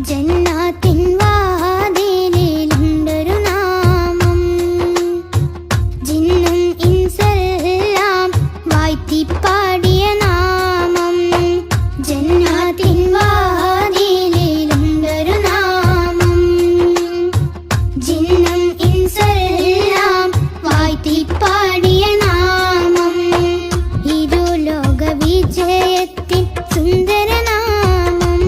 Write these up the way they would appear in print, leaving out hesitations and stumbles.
ജന്നാത്തിൻ വാതിലിലുണ്ടൊരു നാമം, ജിന്നും ഇൻസെല്ലാം വാഴ്ത്തിപ്പാടിയ നാമം. ജന്നാത്തിൻ വാതിലിലുണ്ടൊരു നാമം, ജിന്നും ഇൻസെല്ലാം വാഴ്ത്തിപ്പാടിയ നാമം. ഇരുലോക വിജയത്തിൻ സുന്ദരനാമം,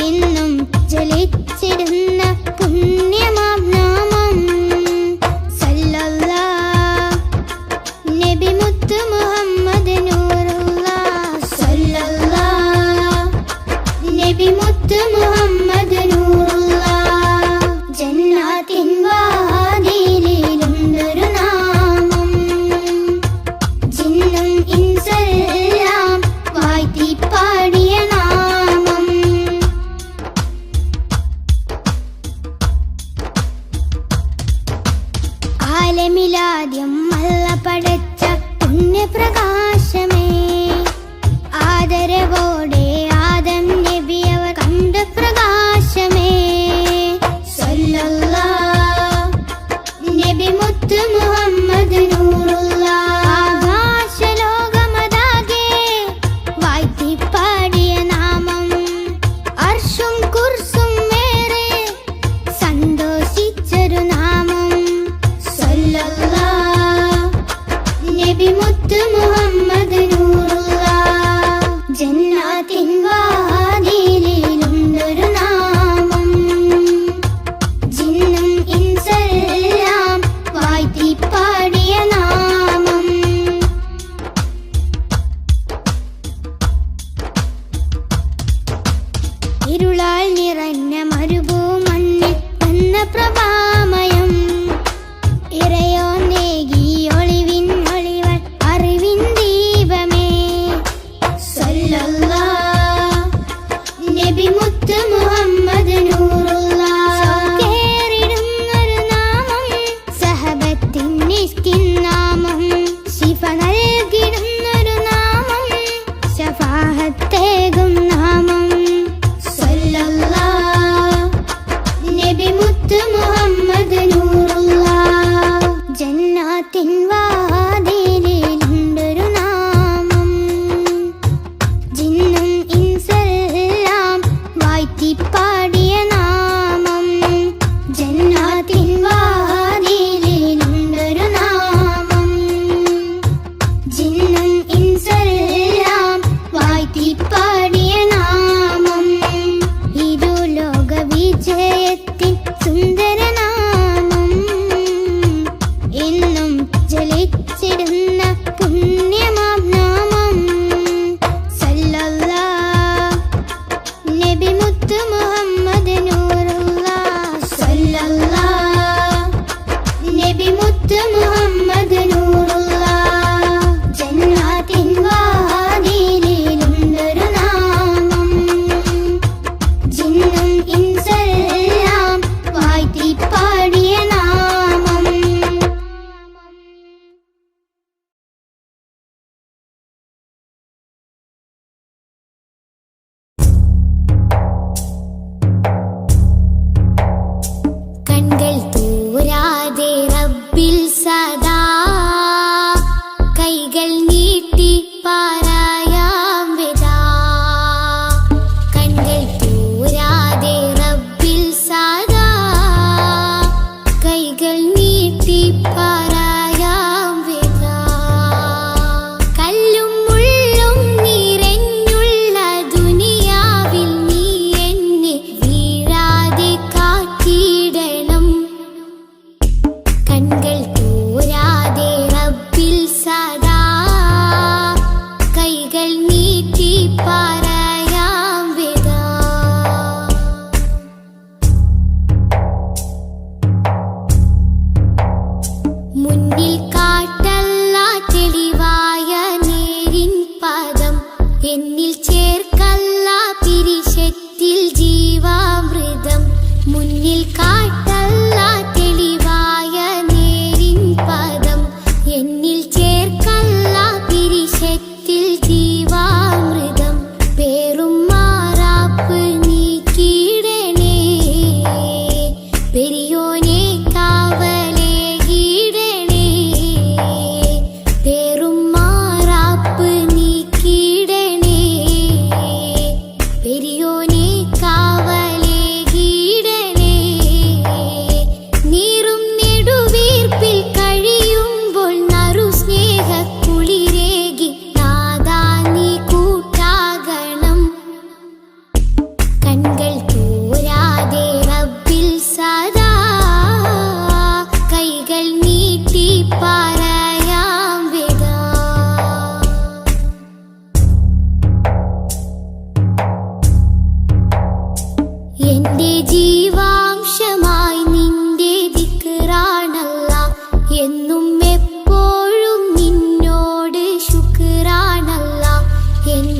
എന്നും ജ്വലിച്ചിടുന്ന പുണ്യമാം നാമം. സല്ലല്ലാഹ് നബി മുത്ത് മുഹമ്മദ് നൂറുല്ലാഹ്, സല്ലല്ലാഹ് നബി മുത്ത് മുഹമ്മദ് നൂറുല്ലാഹ്. ജന്നാത്തിൻ വാതിലിലുണ്ടൊരു നാമം, ജിന്നും ഇൻസെല്ലാം വാഴ്ത്തി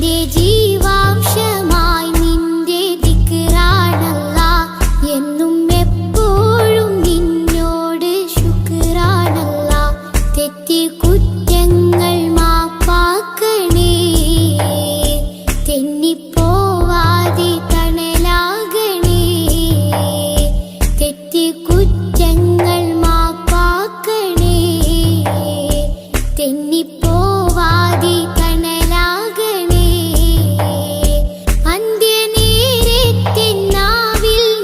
എന്റെ ജീവാംശമായി നിന്റെ ദിക്റാണല്ലാ എന്നും എപ്പോഴും നിന്നോട് ശുക്റാണല്ലാ തെറ്റി കുറ്റങ്ങൾ മാപ്പാക്കണേ തെന്നിപ്പോവാതെ തണലാകണേ തെറ്റി കുറ്റങ്ങൾ മാപ്പാക്കണേ തെന്നിപ്പോവാതെ തണലാകണേ അന്ത്യനേരത്തെന്നാവിൽ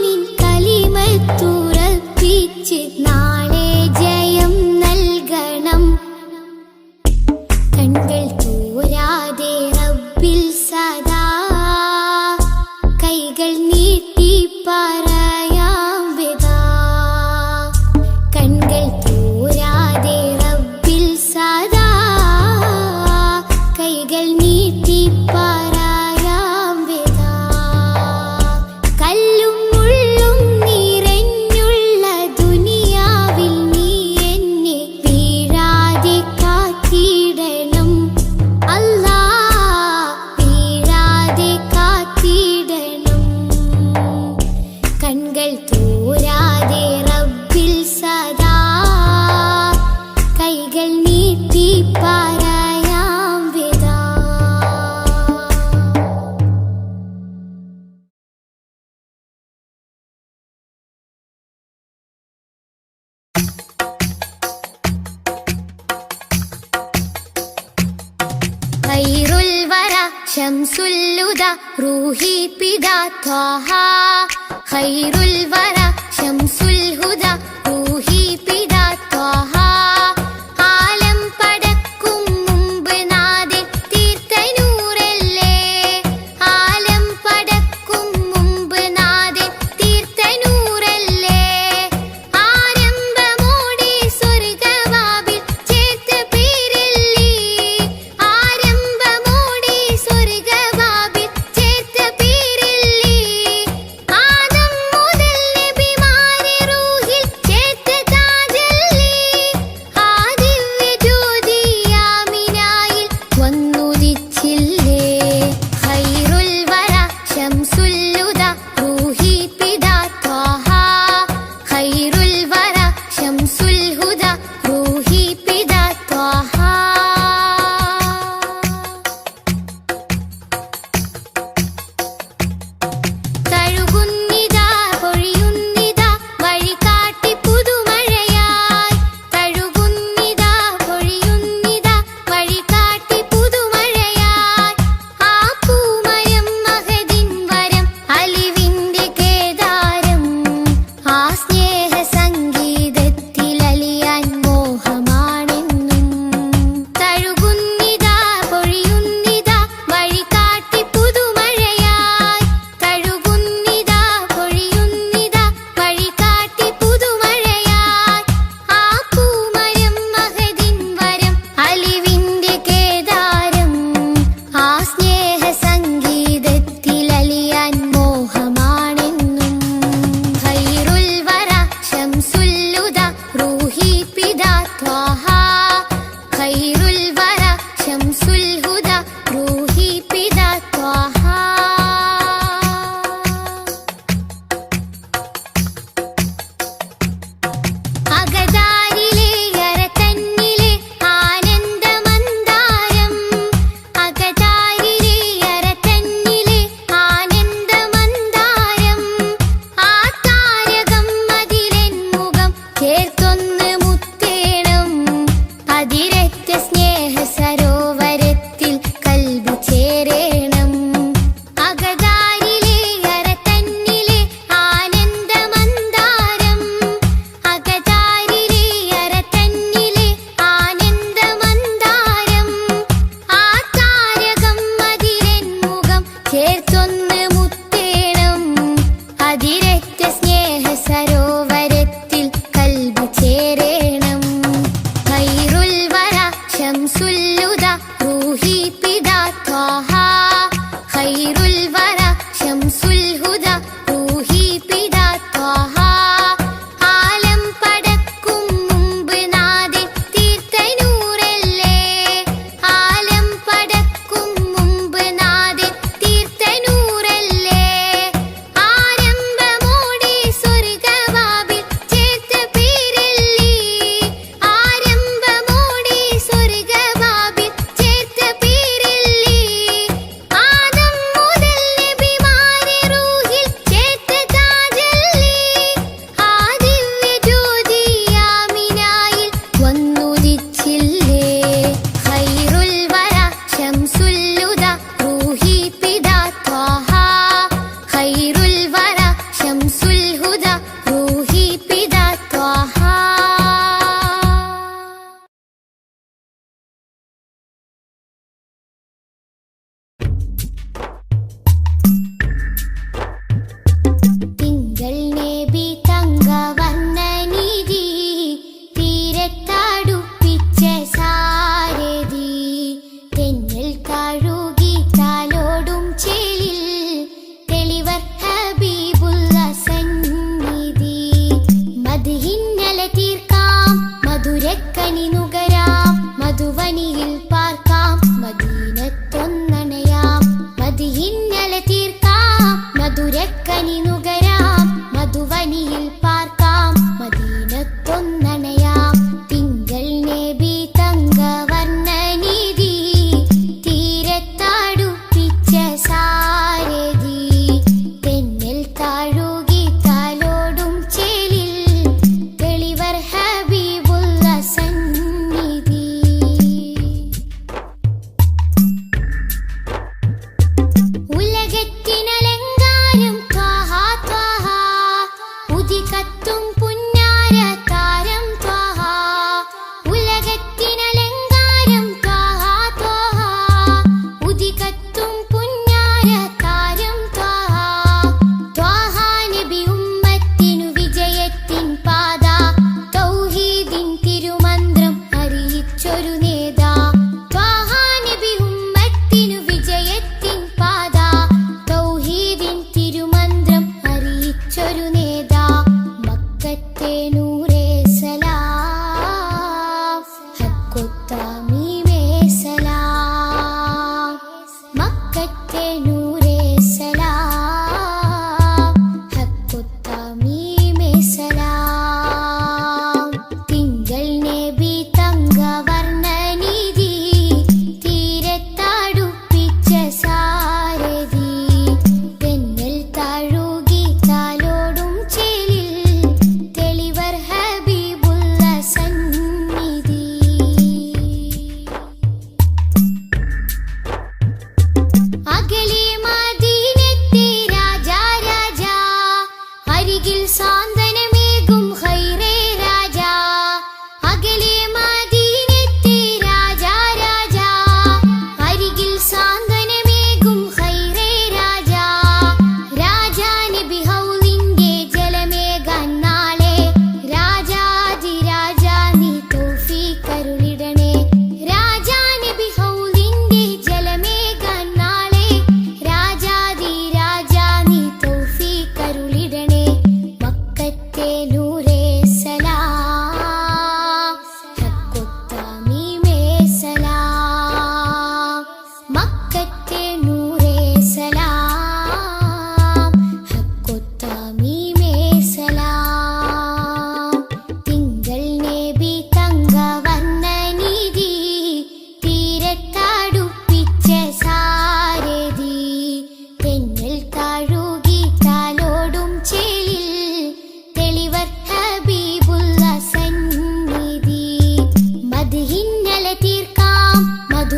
നിൻ കലിമത്തുറപ്പിച്ച് നാളെ ജയം നൽകണം കൺകൾ തോരാതെ റബ്ബിൽ സദാ കൈകൾ നീട്ടി പറയാം വിദാ കൺകൾ തോരാതെ റബ്ബിൽ സദാ കൈകൾ നീട്ടി പറയാം വിദാ കല്ലും മുള്ളും നിറഞ്ഞുള്ള ദുനിയാവിൽ നീ എന്നെ വീഴാതെ കാത്തിടണം അല്ലാ വീഴാതെ കാത്തിടണം കൺകൾ തോരാതെ റബ്ബിൽ സദാ കൈകൾ നീട്ടി പറയാം വിദാ ഖൈറുൽ വറ ശംസുൽ ഹുദ റൂഹി പിതാ ത്വാഹ ഖൈറുൽ വറ ശംസുൽ ഹുദ റൂഹി പിതാ ത്വാഹ ആലം പടക്കും മുമ്പ് നാഥൻ തീർത്ത നൂറല്ലേ ആലം പടക്കും മുമ്പ് നാഥൻ തീർത്ത നൂറല്ലേ ആരംഭമോടെ സ്വർഗവാതിൽ ചേർത്ത പേരല്ലേ ആരംഭമോടെ സ്വർഗവാതിൽ ചേർത്ത പേരല്ലേ ആദം മുതൽ നബിമാരെ റൂഹിൽ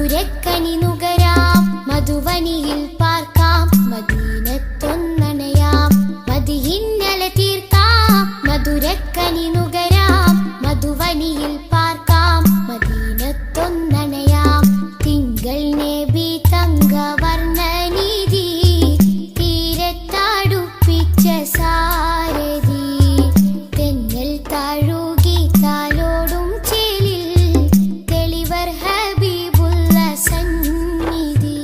മധുരക്കനി നുകരാം മധുവനിയിൽ പാർക്കാം മദീനത്തൊന്നണയാം മദിഹിന്നല തീർക്കാം മധുരക്കനി നുകരാം മധുവനിയിൽ പാർക്കാം മദീനത്തൊന്നണയാം തിങ്കൾ നബി തങ്കവർണ്ണനിധി തീരത്താടുപ്പിച്ച സാരഥി തെന്നൽ താഴുകി താലോടും ചേലിൽ തെളിവർ ഹബീബുള്ള സന്നിധി.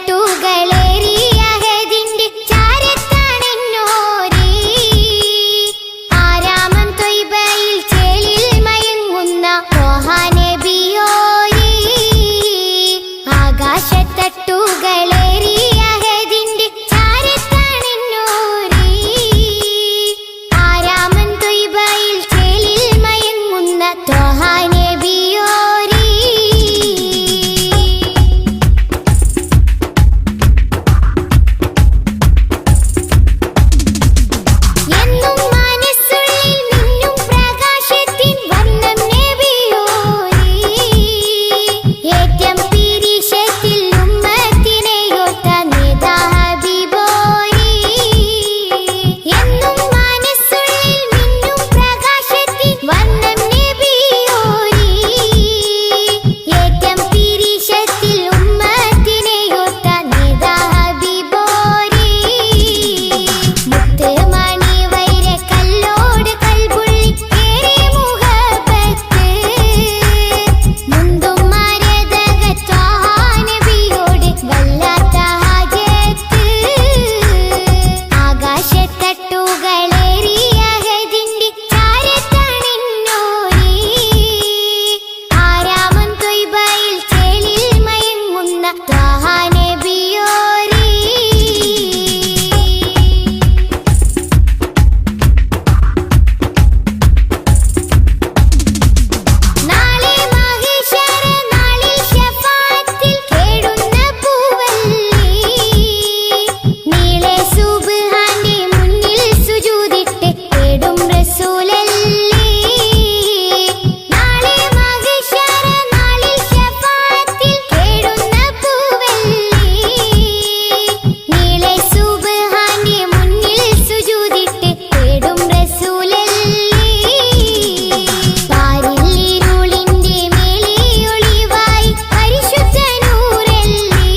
ആകാശത്തട്ടുകളേറിയ ഹദിന്റെ ചാരത്താണെന്നോരേ ആരാമം ത്വയ്ബയിൽ ചേലിൽ മയങ്ങുന്ന ത്വാഹ നബിയോരേ ആകാശത്തട്ടുകളേറിയ ഹദിന്റെ ചാരത്താണെന്നോരേ ആരാമം ത്വയ്ബയിൽ ചേലിൽ മയങ്ങുന്ന ത്വാഹ നബിയോരേ എന്നും മനസ്സുള്ളിൽ മിന്നും പ്രകാശത്തിൻ വർണ്ണം നബിയോരേ ഏറ്റം പീരീഷത്തിൽ ഉമ്മത്തിനെയോർത്ത നേതാ ഹബീബോരേ എന്നും മനസ്സുള്ളിൽ മിന്നും പ്രകാശത്തിൻ വർണ്ണം നബിയോരേ ഏറ്റം പീരീഷത്തിൽ ഉമ്മത്തിനെയോർത്ത നേതാ ഹബീബോരേ മുത്ത് മണി വൈര കല്ലോട് കൽബുള്ളി ഏറെ മുഹബത്ത് മുന്തും മരതക ത്വാഹ നബിയോട് വല്ലാത്ത ഹാജത്ത് ആകാശത്തട്ടുകളേറിയ ഹദിന്റെ ചാരത്താണെന്നോരേ ആരാമം ത്വയ്ബയിൽ ചേലിൽ മയങ്ങുന്ന ത്വാഹ നബിയോരേ നാളെ മഹ്ശറ നാളിൽ ശഫാഅത്തിൽ കേടുന്ന പൂവല്ലേ നീളെ സുബ്ഹാന്റെ മുന്നിൽ സുജൂദിട്ട് തേടും റസൂലല്ലേ നാളെ മഹ്ശറ നാളിൽ ശഫാഅത്തിൽ കേടുന്ന പൂവല്ലേ നീളെ സുബ്ഹാന്റെ മുന്നിൽ സുജൂദിട്ട് തേടും റസൂലല്ലേ പാരില്ലിരുളിന്റെ മേലെ ഒളിവായി പരിശുദ്ധ നൂറല്ലേ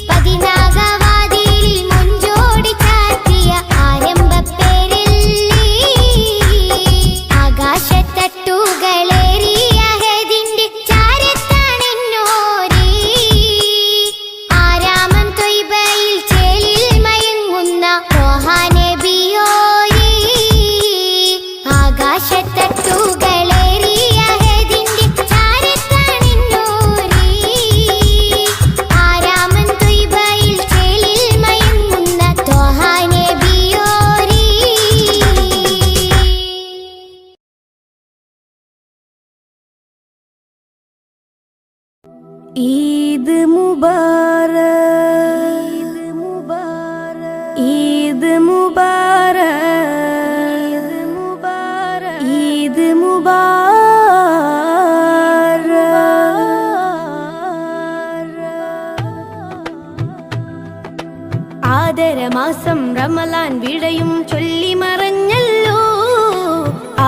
പതിനാഗവാതിലിൽ മുഞ്ചോടി ചാർത്തിയ ആരംഭപ്പേരല്ലേ ആകാശത്തട്ടുകളേറിയ ഹദിന്റെ ചാരത്താണെന്നോരേ ആരാമം ത്വയ്ബയിൽ ചേലിൽ മയങ്ങുന്ന ത്വാഹ നബിയോരേ ആകാശത്തട്ടുകളേറിയ ഹദിന്റെ ചാരത്താണെന്നോരേ ആരാമം ത്വയ്ബയിൽ ചേലിൽ മയങ്ങുന്ന ത്വാഹ നബിയോരേ ഈദ് മുബാരക് ഈദ് മുബാരക് ഈദ് മുബാരക് ആദരമാസം റമളാൻ വിടയും ചൊല്ലി മറഞ്ഞല്ലോ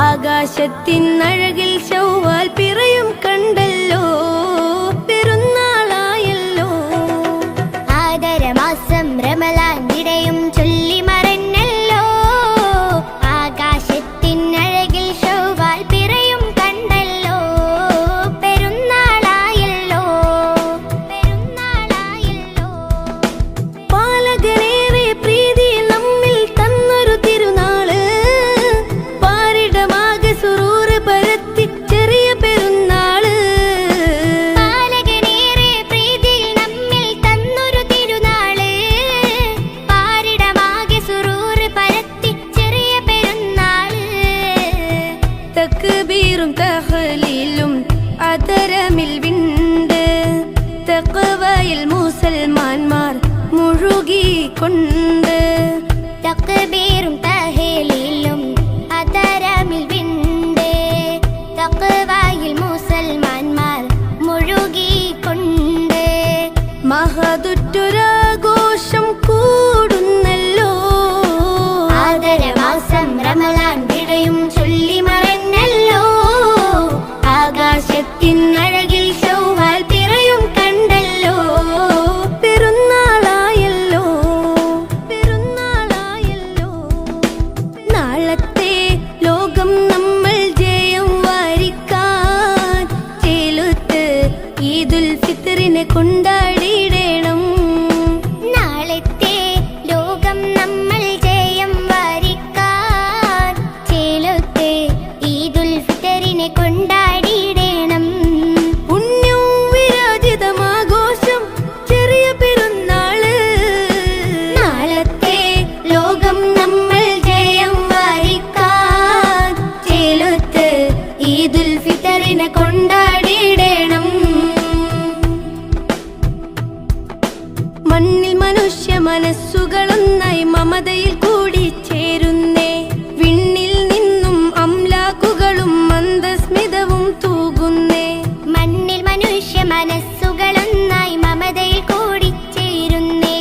ആകാശത്തിൻ അഴകിൽ ശൗവാൽ പിറയും കണ്ടല്ലോ പെരുന്നാളായല്ലോ ആദരമാസം റമളാൻ വിടയും ചൊല്ലി മറഞ്ഞല്ലോ ആകാശത്തിൻ അഴകിൽ ശൗവാൽ പിറയും കണ്ടല്ലോ പെരുന്നാളായല്ലോ പെരുന്നാളായല്ലോ പാലകനേറെ പ്രീതി നമ്മിൽ തന്നൊരു തിരുനാള് പാരിടമാകെ സുറൂറ് പരത്തി ചെറിയ പെരുന്നാള് തഖ്വയിൽ മുസൽമാന്മാർ മുഴുകിക്കൊണ്ട് തക്ബീറും തഹ്ലീലും അതരമിൽ വിണ്ട് തഖ്വയിൽ മുസൽമാന്മാർ മുഴുകിക്കൊണ്ട് മഹദുറ്റൊരാഘോഷം കൂടുന്നല്ലോ. ആദരമാസം റമളാൻ വിടയും ചൊല്ലി മറന്നല്ലോ. ആകാശത്തിനഴകിൽ ശൗവാൽ പിറയും കണ്ടല്ലോ. പെരുന്നാളായല്ലോ, പെരുന്നാളായല്ലോ. നാളത്തെ ലോകം നമ്മൾ ജയം വാരിക്കാൻ ചേലുത്ത് ഈദുൽ ഫിത്റിനെ കൊണ്ടാടിയിടണം. നാളത്തെ ലോകം നമ്മൾ ജയം വാരിക്കാൻ ചേലൊത്ത് ഈദുൽ ഫിത്റിനെ കൊണ്ടാടിയിടണം. പുണ്യവും വിരാജിതമാഘോഷം ചെറിയ പെരുന്നാള്. നാളത്തെ ലോകം നമ്മൾ ജയം വാരിക്കാൻ ചേലൊത്ത് ഈദുൽ ഫിത്റിനെ കൊണ്ടാടിയിടണം. മണ്ണിൽ മനുഷ്യ മനസ്സുകളൊന്നായി മമതയിൽ കൂടി ചേരുന്നേ. വിണ്ണിൽ നിന്നും അംലാക്കുകളും മന്ദസ്മിതവും തൂകുന്നേ. മണ്ണിൽ മനുഷ്യ മനസ്സുകളൊന്നായി മമതയിൽ കൂടിച്ചേരുന്നേ.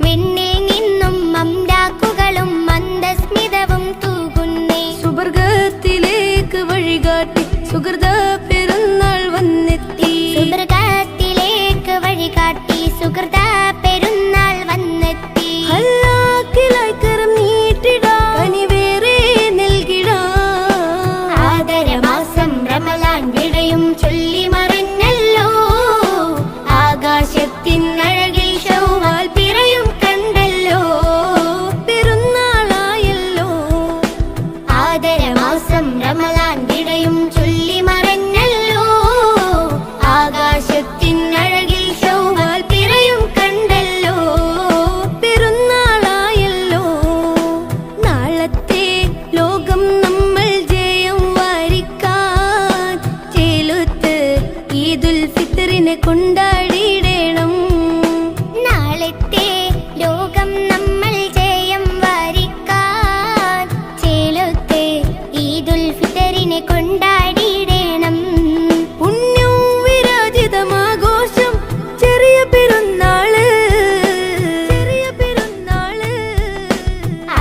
വിണ്ണിൽ നിന്നും അംലാക്കുകളും മന്ദസ്മിതവും തൂകുന്നേ. സുവർഗത്തിലേക്ക് വഴികാട്ടി സുഹൃത പെരുന്നാൾ വന്നെത്തി. സുവർഗത്തിലേക്ക് വഴികാട്ടി സുഹൃത പെരുന്നാൾ വന്നെത്തി. ഹല്ലാക്കിലായി കരം നീട്ടിടാം, കനിവേറെ നൽകിടാം. ആദരമാസം റമളാൻ വിടയും ചൊല്ലി മറന്നല്ലോ. ആകാശത്തിനഴകിൽ ശൗവാൽ പിറയും കണ്ടല്ലോ. പെരുന്നാളായല്ലോ, ആദരമാസം റമളാൻ വിടയും ചൊല്ലി മറന്നല്ലോ. ആകാശത്തിനഴകിൽ ശൗവാൽ പിറയും കണ്ടല്ലോ. പെരുന്നാളായല്ലോ. നാളത്തെ ലോകം നമ്മൾ ജയം വാരിക്കാൻ ചേലുത്ത് ഈദുൽ ഫിത്റിനെ കൊണ്ടാടിയിടണം. നാളത്തെ ലോകം നമ്മൾ ജയം വാരിക്കാൻ ചേലൊത്ത് ഈദുൽ ഫിത്റിനെ കൊണ്ടാടിയിടണം. പുണ്യവും വിരാജിതമാഘോഷം ചെറിയ പെരുന്നാള്, ചെറിയ പെരുന്നാള്.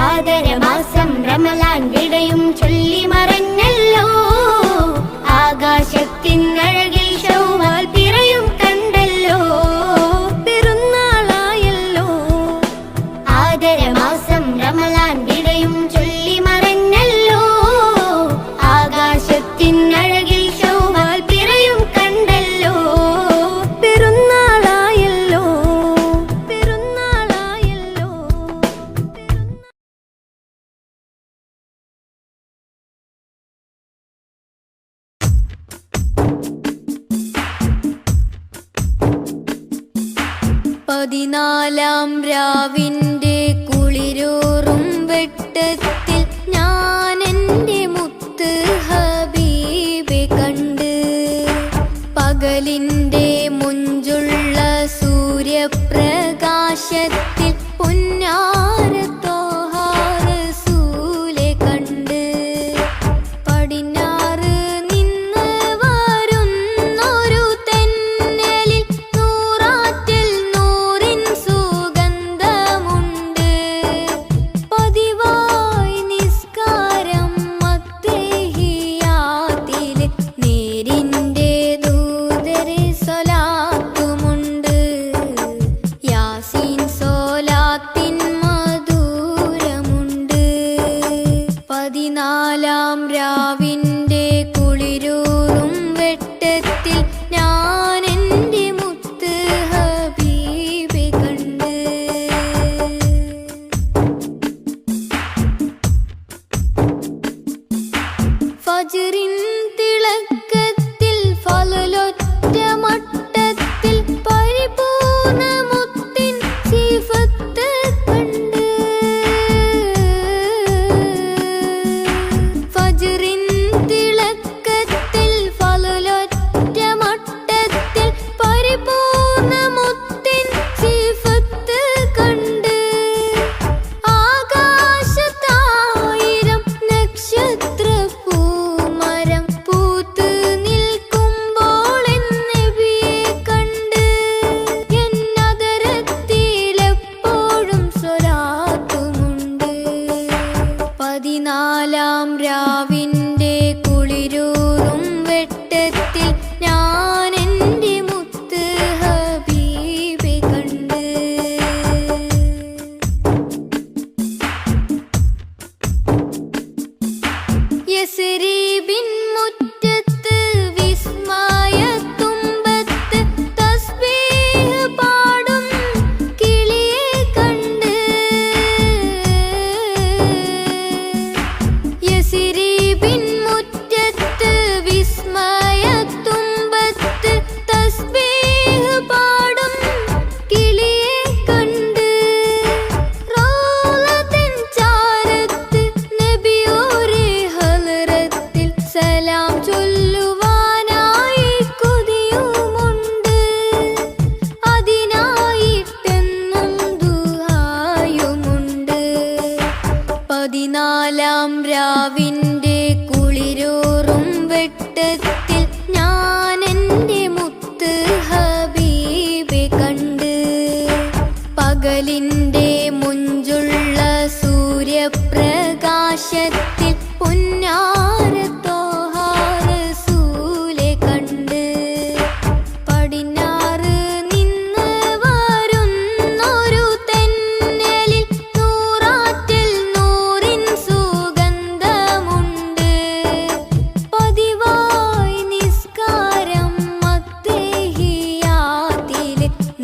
ആദരമാസം റമളാൻ വിടയും ചൊല്ലി മറന്നല്ലോ. ആകാശത്തിനഴകിൽ ശൗവാൽ പിറയും കണ്ടല്ലോ. പെരുന്നാളായല്ലോ, ആദരമാസം റമളാൻ വിടയും ചൊല്ലി മറന്നല്ലോ. ആകാശത്തിനഴകിൽ ശൗവാൽ പിറയും കണ്ടല്ലോ. പെരുന്നാളായല്ലോ, പെരുന്നാളായല്ലോ. പതിനാലാം രാവിന്റെ കുളിരൂറും വെട്ടത്തിൽ ഞാൻ എൻ്റെ മുത്ത് ഹബീബെ കണ്ട്. പകലിൻ്റെ മുഞ്ചുള്ള സൂര്യപ്രകാശത്തിൽ പുന്നാരത്തോഹ റസൂലെ കണ്ട്. പടിഞ്ഞാറ് നിന്ന് വരുന്നൊരു തെന്നലിൽ നൂറാറ്റിൽ നൂറിൻ സുഗന്ധമുണ്ട്. പതിവായി പകലിൻ്റെ മുഞ്ചുള്ള സൂര്യപ്രകാശത്തിൽ പുന്നാരത്തോഹാരസൂലെ കണ്ട് പടിഞ്ഞാറ് നിന്ന് വരുന്നൊരു തെന്നലിൽ നൂറാറ്റിൽ നൂറിൻ സുഗന്ധമുണ്ട്. പതിവായി നിസ്കാരം മക്തഹിയാത്തിലെ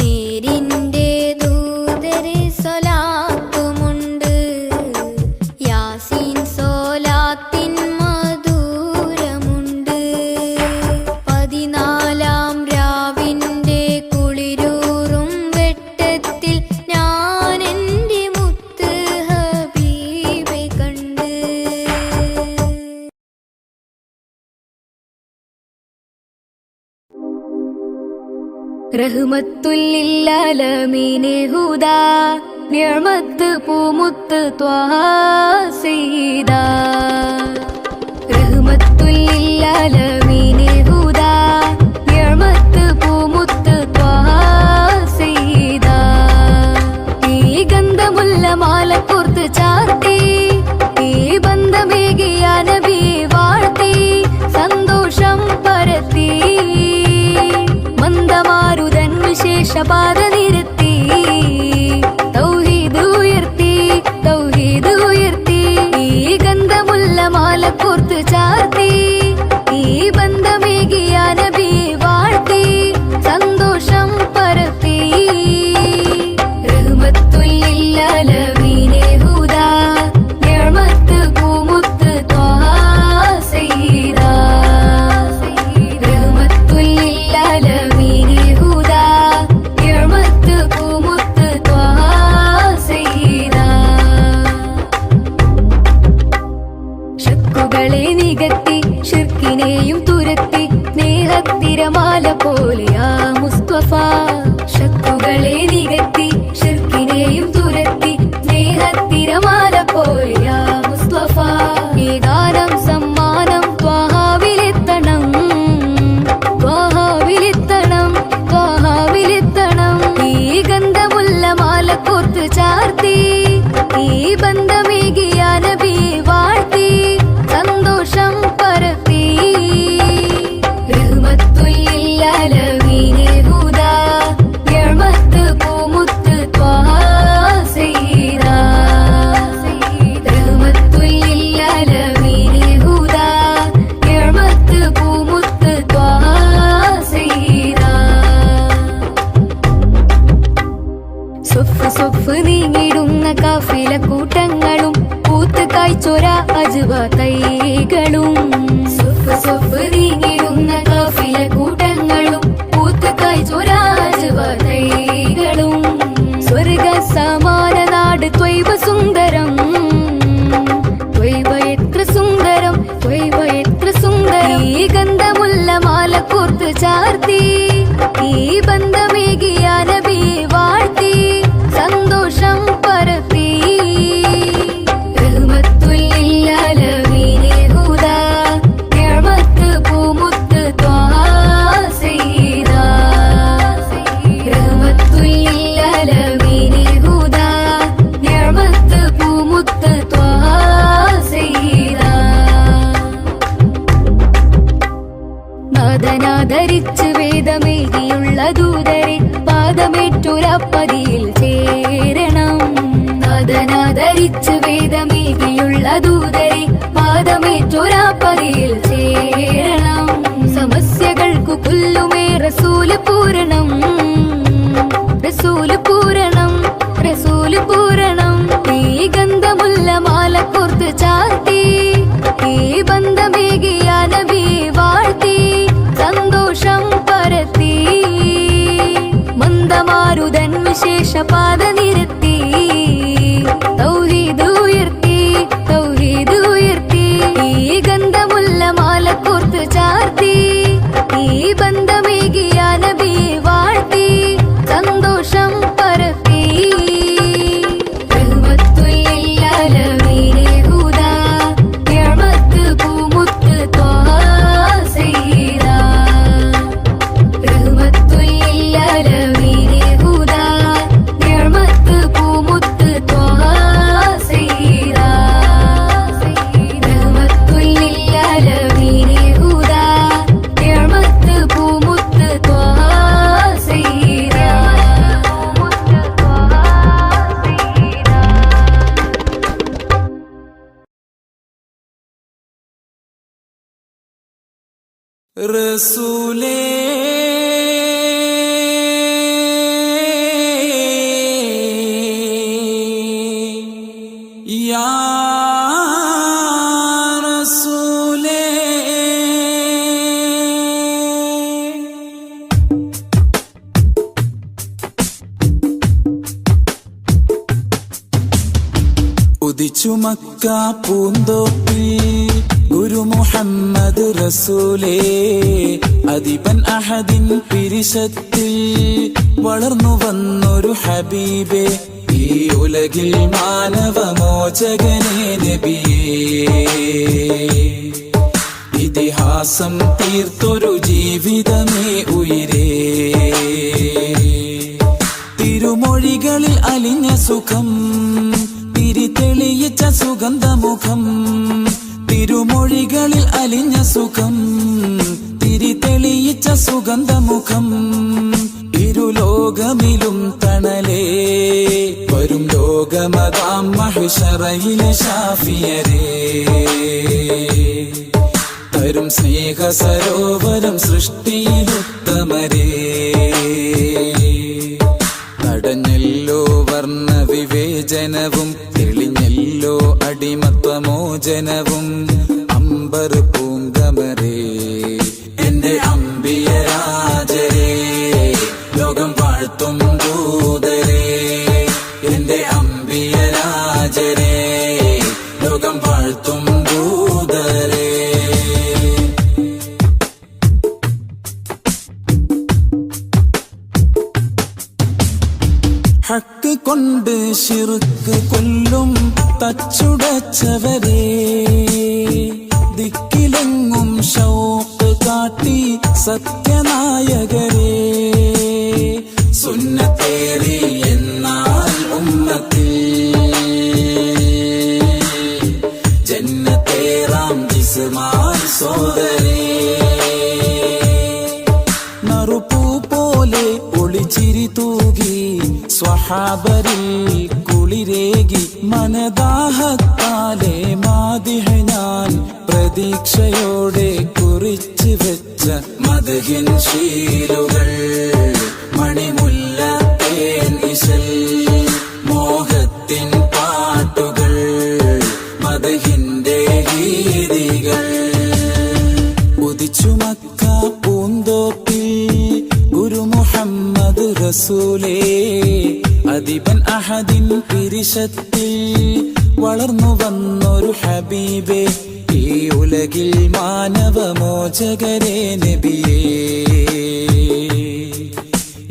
നേരിൻ്റെ ദൂതരെ സ്വലാത്തുമുണ്ട്. യാസീൻ സ്വലാത്തിൻ മധുരമുണ്ട്. 14-ാം രാവിൻ്റെ കുളിരൂറും വെട്ടത്തിൽ ഞാൻ എൻ്റെ മുത്ത് ഹബീബെ കണ്ട്. റഹ്മത്തുല്ലില്ലാലമീനെ ഹുദാ നിഅമത്ത് പൂമുത്ത് ത്വഹ സയ്യിദാ. റഹ്മത്തുല്ലില്ലാലമീനെ ഹുദാ നിഅമത്ത് പൂമുത്ത് ത്വഹ സയ്യിദാ. ഈ ഗന്ധമുള്ള മാല കോർത്ത് ചാർത്തി ഈ ബന്ധമേകിയ നബി വാഴ്ത്തി സന്തോഷം പരത്തി മന്ദമാരുതൻ വിശേഷപാത നിരത്തി തൗഹീദ് ഉയർത്തി തൗഹീദ് ഉയർത്തി. ഈ ഗന്ധമുള്ള മാല കോർത്ത് ചാർത്തി ഈ ബന്ധമേകിയ നബി വാഴ്ത്തി സന്തോഷം പരത്തി. റഹ്മത്തുല്ലില്ലാലമീനെ ഹുദാ നിഅമത്ത് പൂമുത്ത് ത്വഹ സയ്യിദാ. റഹ്മത്തുല്ലില്ലാലമീനെ ഹുദാ നിഅമത്ത് പൂമുത്ത് ത്വഹ സയ്യിദാ. ശക്കുകളെ നികത്തി ശിർക്കിനെയും തുരത്തി സ്നേഹത്തിരമാല പോലെയാ മുസ്തഫ. ശക്കുകളെ നികത്തി ശിർക്കിനെയും തുരത്തി സ്നേഹത്തിരമാല പോലെയാ മുസ്തഫ. ഏകാനം സമ്മാനം ത്വഹാവിലെത്തണം ത്വഹാവിലെത്തണം ത്വഹാവിലെത്തണം. ഈ ഗന്ധമുള്ള മാല കോർത്ത് ചാർത്തി ഈ ബന്ധമേകിയ നബി വാഴ്ത്തി സന്തോഷം പരത്തി. റഹ്മത്തുല്ലില്ലാലമീനെ ഹുദാ നിഅമത്ത് പൂമുത്ത് ത്വഹ സയ്യിദാ. റഹ്മത്തുല്ലില്ലാലമീനെ ഹുദാ നിഅമത്ത് പൂമുത്ത് ത്വഹ സയ്യിദാ. സൊഫ് സൊഫ് നീങ്ങിടുന്ന കാഫില കൂട്ടങ്ങളും പൂത്ത് കായ്ച്ചൊര അജ്വ തൈകളും. സൊഫ് സൊഫ് നീങ്ങിടുന്ന കാഫില കൂട്ടങ്ങളും പൂത്ത് കായ്ച്ചൊര അജ്വ തൈകളും. സ്വർഗ സമാന നാട് ത്വയ്ബ സുന്ദരം ത്വയ്ബ എത്ര സുന്ദരം ത്വയ്ബ എത്ര സുന്ദരം. ഈ ഗന്ധമുള്ള മാല കോർത്ത് ചാർത്തി ഈ ബന്ധമേകിയ നബി വാഴ്ത്തി സന്തോഷം പരത്തി. റഹ്മത്തുല്ലില്ലാലമീനെ ഹുദാ നിഅമത്ത് പൂമുത്ത് ത്വഹ സയ്യിദാ. റഹ്മത്തുല്ലില്ലാലമീനെ ഹുദാ നിഅമത്ത് പൂമുത്ത് ത്വഹ സയ്യിദാ. നാദനാദരിച്ച് വേദമേകിയുള്ള ദൂതരെ പാദമേറ്റൊരപ്പതിയിൽ ചേരണം. നാദനാദരിച്ച് വേദമേകിയുള്ള ദൂതരെ പാദമേറ്റൊരപ്പതിയിൽ ചേരണം. സമസ്യകൾക്കു കൊല്ലുമേ റസൂല് പൂരണം റസൂല് പൂരണം റസൂല് പൂരണം. ഈ ഗന്ധമുള്ള മാല കോർത്ത് ചാർത്തി ഈ ബന്ധമേകിയ നബി വാഴ്ത്തി സന്തോഷം പരത്തി മന്ദമാരുതൻ വിശേഷപാത നിരത്തി തൗഹീദ് ഉയർത്തി തൗഹീദ് ഉയർത്തി. ഈ ഗന്ധമുള്ള മാല കോർത്ത് ചാർത്തി ഈ ബന്ധമേകിയ നബി വാഴ്ത്തി സന്തോഷം പരത്തി. റഹ്മത്തുല്ലില്ലാലമീനെ ഹുദാ നിഅമത്ത് പൂമുത്ത് ത്വഹ സയ്യിദാ. റഹ്മത്തുല്ലില്ലാലമീനെ ഹുദാ നിഅമത്ത് റസൂലേ യാ റസൂലേ ഉദിച്ചു മക്ക പൂന്തോപ്പിൽ ഗുരു മുഹമ്മദ് റസൂലേ അദിബൻ അഹദിൻ പിരിശത്തിൽ വളർന്നു വന്നൊരു ഹബീബേ ഈ ഉലകിൽ മാനവമോചകനേ നബിയേ ഇതിഹാസം തീർത്തൊരു ജീവിതമേ ഉയിരേ തിരുമൊഴികളിൽ അലിഞ്ഞ സുഖം തിരിതെളിയിച്ച സുഗന്ധമുഖം തിരുമൊഴികളിൽ അലിഞ്ഞ സുഖം തിരിതെളിയിച്ച സുഗന്ധമുഖം ഇരുലോകമിലും തണലേ വരും ലോകമതാം മഹ്ശറയിലെ ശാഫിയരേ തരും സ്നേഹ സരോവരം സൃഷ്ടിയിലുത്തമരേ തടഞ്ഞല്ലോ വർണ്ണ വിവേചനവും തെളിഞ്ഞല്ലോ അടിമത്വമോചനവും അമ്പർ പൂങ്കമരേ എന്റെ അമ്പിയരാജരേ ലോകം വാഴ്ത്തും ദൂതരേ എന്റെ അമ്പിയരാജരേ ലോകം വാഴ്ത്തും ദൂതരേ ഹക്ക് കൊണ്ട് ശിർക്ക് കൊല്ലും തച്ചുടച്ചവരേ ദിക്കിലെങ്ങും ശൗഖ് കാട്ടി സത്യനായകരേ സുന്നത്തേറി എന്നാൽ ഉമ്മത്തിൽ ജന്നത്തേറാം ജിസ്മായി സോദരേ നറുപൂ പോലെ ഒളിച്ചിരി തൂകി സ്വഹാബരിൽ കുളിരേകി മനദാഹത്താലെ മാദിഹ ഞാൻ പ്രതീക്ഷയോടെ കുറിച്ചു വെച്ച മദ്ഹിൻ ശീലുകൾ മണിമുല്ല തേൻ ഇശൽ മോഹത്തിൻ പാട്ടുകൾ മദ്ഹിന്റെ ഗീതികൾ ഉദിച്ചു മക്ക പൂന്തോപ്പിൽ ഗുരു മുഹമ്മദ് റസൂലേ അദിബൻ അഹദിൻ പിരിശത്തിൽ വളർന്നു വന്നൊരു ഹബീബേ ഈ ഉലകിൽ മാനവമോചകരേ നബിയേ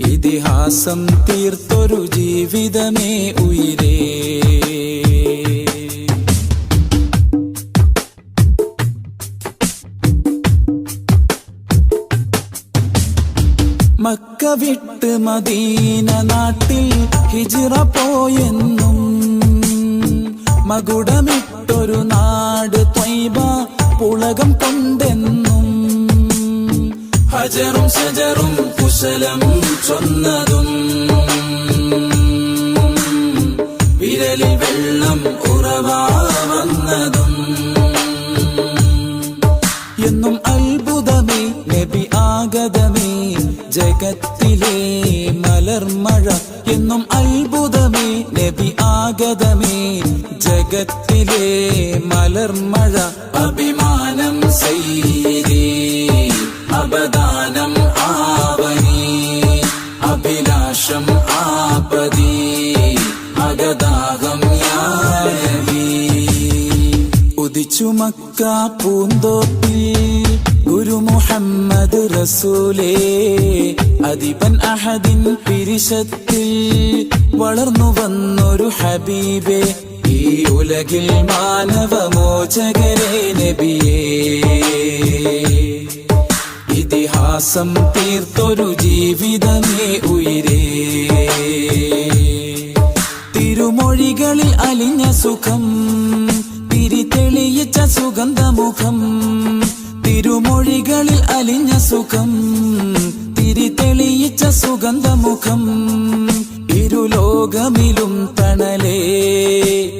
ഇതിഹാസം തീർത്തൊരു ജീവിതമേ ഉയിരേ മക്ക വിട്ട് മദീന നാട്ടിൽ ഹിജ്റ പോയെന്നും മകുടമിട്ടൊരു നാട് ത്വയ്ബ പുളകം കൊണ്ടെന്നും ഹജറും ശജറും കുശലം ചൊന്നതും വിരലിൽ വെള്ളം ഉറവാ വന്നതും എന്നും അത്ഭുതമേ നബി ആഗതമേ ജഗത്തിലെ മലർമഴ എന്നും അത്ഭുതമേ നബി ആഗതമേ ജഗത്തിലെ മലർമഴ അഭിമാനം സൈരീ അപദാനം ആവനി അഭിലാഷം ആപതി അഗദാഹം യാനവി ഉദിച്ചു മക്ക പൂന്തോപ്പിൽ ഗുരു മുഹമ്മദ് റസൂലേ അദിബൻ അഹദിൻ പിരിശത്തിൽ വളർന്നു വന്നൊരു ഹബീബേ ഈ ഉലകിൽ മാനവമോചകരേ നബിയേ ഇതിഹാസം തീർത്തൊരു ജീവിതമേ ഉയിരേ തിരുമൊഴികളിൽ അലിഞ്ഞ സുഖം തിരിതെളിയിച്ച സുഗന്ധമുഖം തിരുമൊഴികളിൽ അലിഞ്ഞ സുഖം തിരിതെളിയിച്ച സുഗന്ധമുഖം ഇരുലോകമിലും തണലേ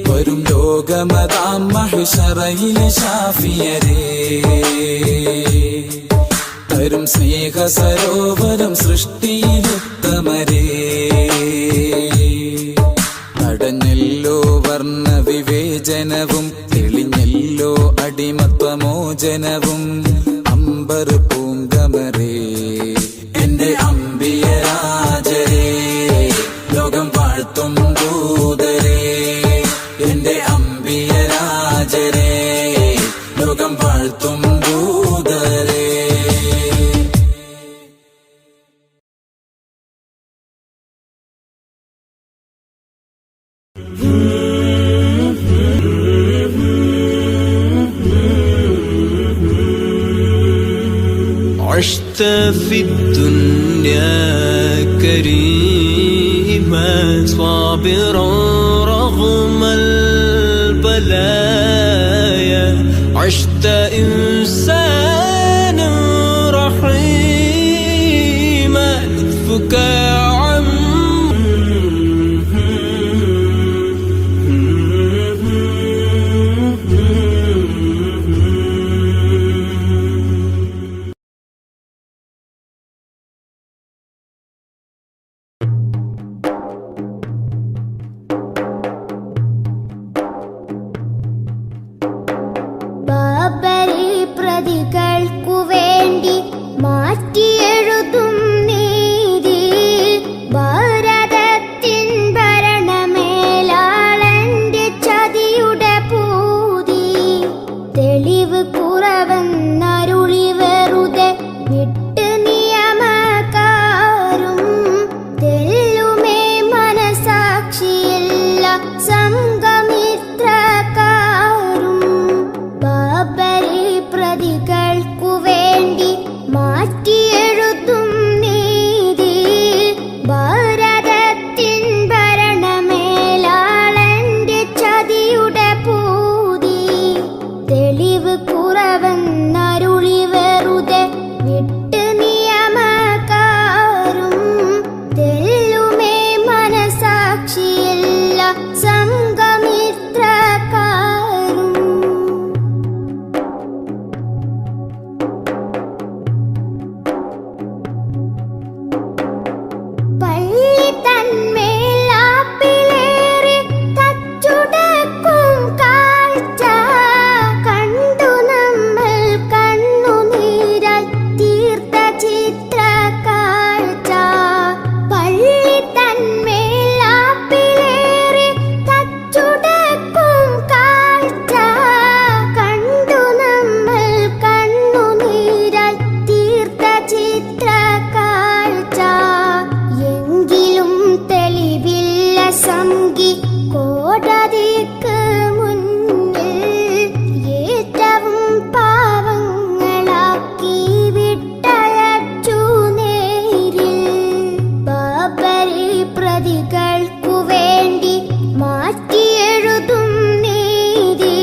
വരും ലോകമതാം മഹ്ശറയിലെ ശാഫിയരേ വരും സ്നേഹ സരോവരം സൃഷ്ടിയിലുത്തമരേ. തടഞ്ഞല്ലോ വർണ്ണ വിവേചനവും തെളിഞ്ഞല്ലോ അടിമത്വമോചനവും അമ്പർ പൂങ്കമരേ. എന്റെ അമ്പിയരാജരേ ലോകം വാഴ്ത്തും ദൂതരേ. എന്റെ അമ്പിയരാജരേ ലോകം വാഴ്ത്തും ദൂതരേ. عشت في الدنيا كريما صابرا رغم البلايا. عشت إنسانا رحيما لطفك عم ബാബരി പ്രതികൾക്കു വേണ്ടി മാറ്റിയെഴുതും നീതി. ഭാരതത്തിൻ ഭരണമേലാളന്റെ ചതിയുടെ പൂതി. തെളിവ് കുറവെന്നരുളി വെറുതെ വിട്ട് നിയമക്കാരും തെല്ലുമേ മനസാക്ഷിയില്ല സംഘമിത്രക്കാരും. ബാബരി പ്രതികൾക്കു വേണ്ടി മാറ്റിയെഴുതും നീതി. ഭാരതത്തിൻ ഭരണമേലാളന്റെ ചതിയുടെ പൂതി. തെളിവ് കുറവെന്നരുളി വെറുതെ വിട്ട് നിയമക്കാരും തെല്ലുമേ മനസാക്ഷിയില്ല സംഘമിത്രക്കാരും. പള്ളി തന്മേലാപ്പിലേറി തച്ചുടക്കും കാഴ്ച കണ്ടു നമ്മൾ കണ്ണുനീരാൽ തീർത്ത ചിത്രക്കാഴ്ച. പള്ളി തന്മേലാപ്പിലേറി തച്ചുടക്കും കാഴ്ച കണ്ടു നമ്മൾ കണ്ണുനീരാൽ തീർത്ത ചിത്രക്കാഴ്ച. എങ്കിലും തെളിവില്ല സംഗി കോടതിക്ക് മുന്നിൽ ഏറ്റവും പാവങ്ങളാക്കി വിട്ടയച്ചു നേരിൽ. ബാബരി പ്രതികൾക്കു വേണ്ടി മാറ്റിയെഴുതും നീതി.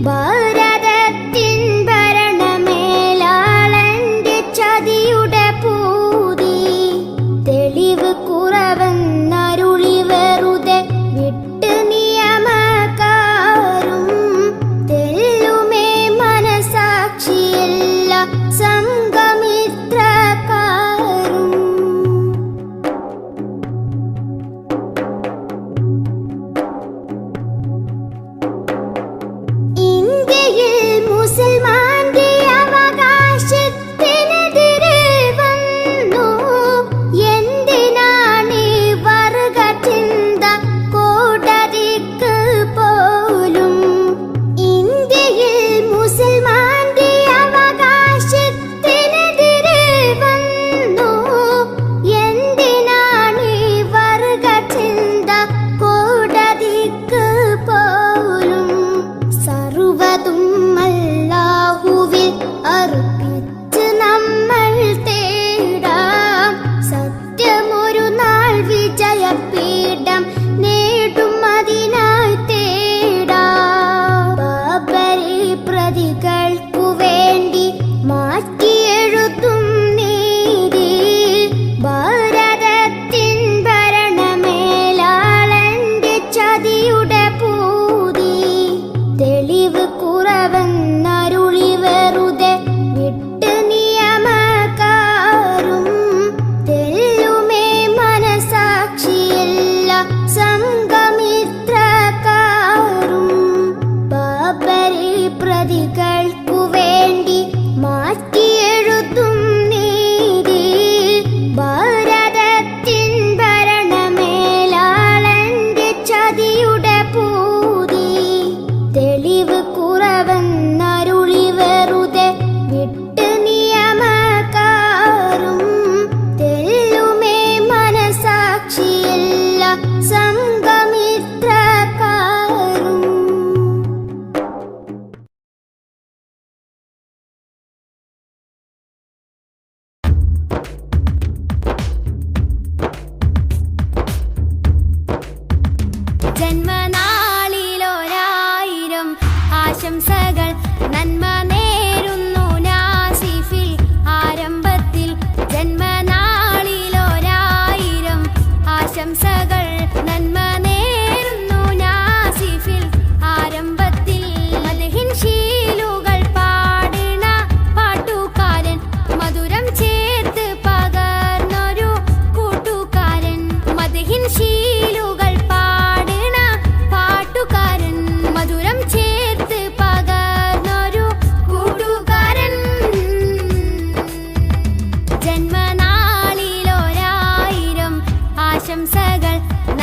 ഭാരതത്തിൻ ഭരണമേലാളന്റെ ചതിയുടെ പൂതി. തെളിവ് കുറവെന്നരുളി വെറുതെ വിട്ട് നിയമക്കാരും തെല്ലുമേ മനസാക്ഷിയില്ല സംഘമിത്രക്കാരും.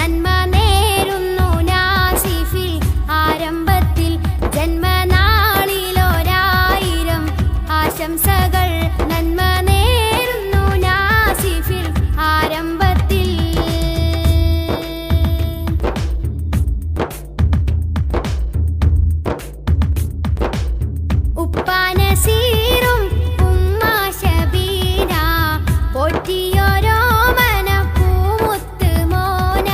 നന്മ നേരുന്നു നാസിഫിൽ ആരംഭത്തിൽ ജന്മനാളിലൊരായിരം ആശംസകൾ നന്മ നേരുന്നു നാസിഫിൽ ആരംഭത്തിൽ ഉപ്പാനസീറും ഉമ്മ ശബീന പോറ്റിയോരോ മനപ്പൂമുത്ത് മോന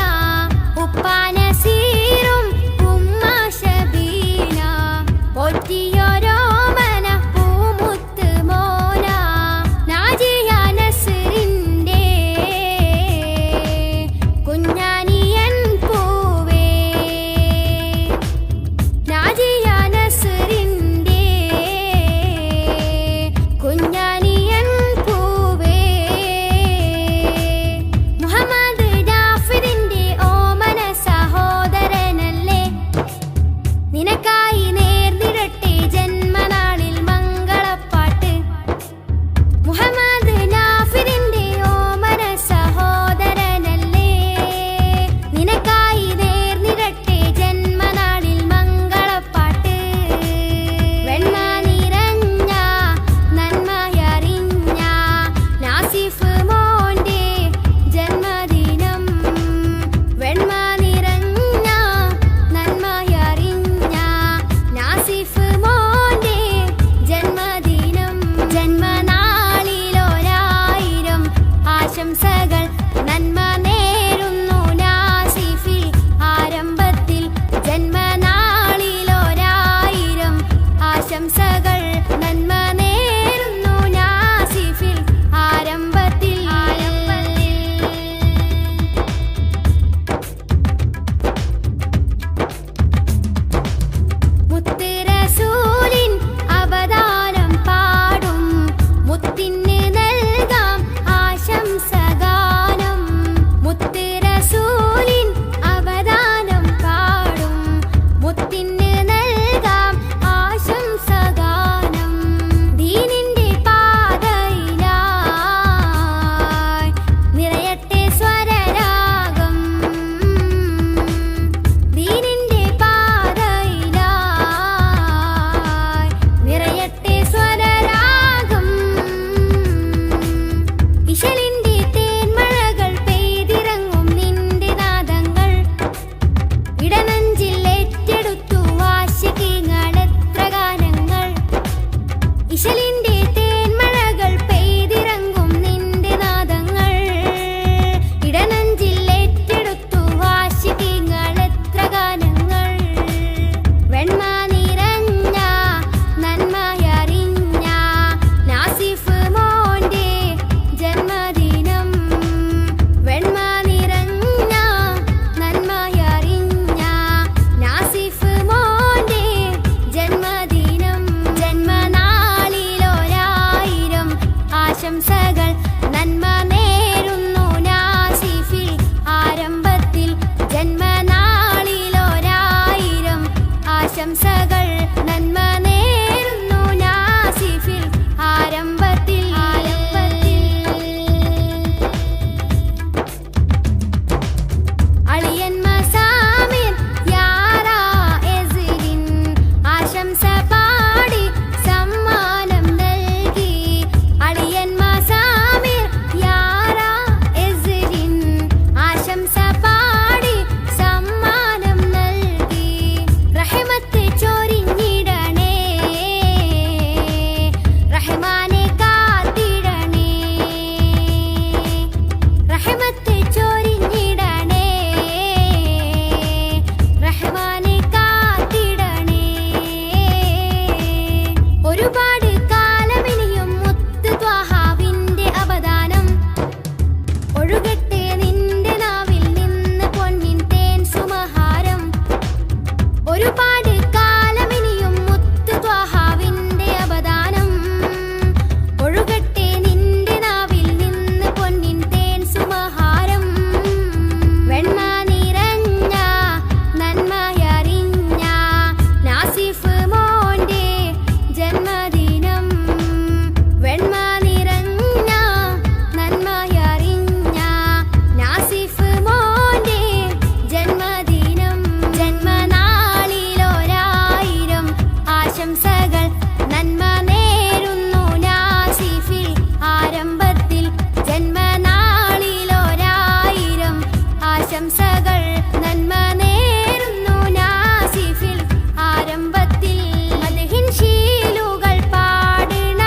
ആശംസകൾ നന്മ നേരുന്നു നാസിഫിൽ ആരംഭത്തിൽ മദ്ഹിൻ ശീലുകൾ പാടുന്ന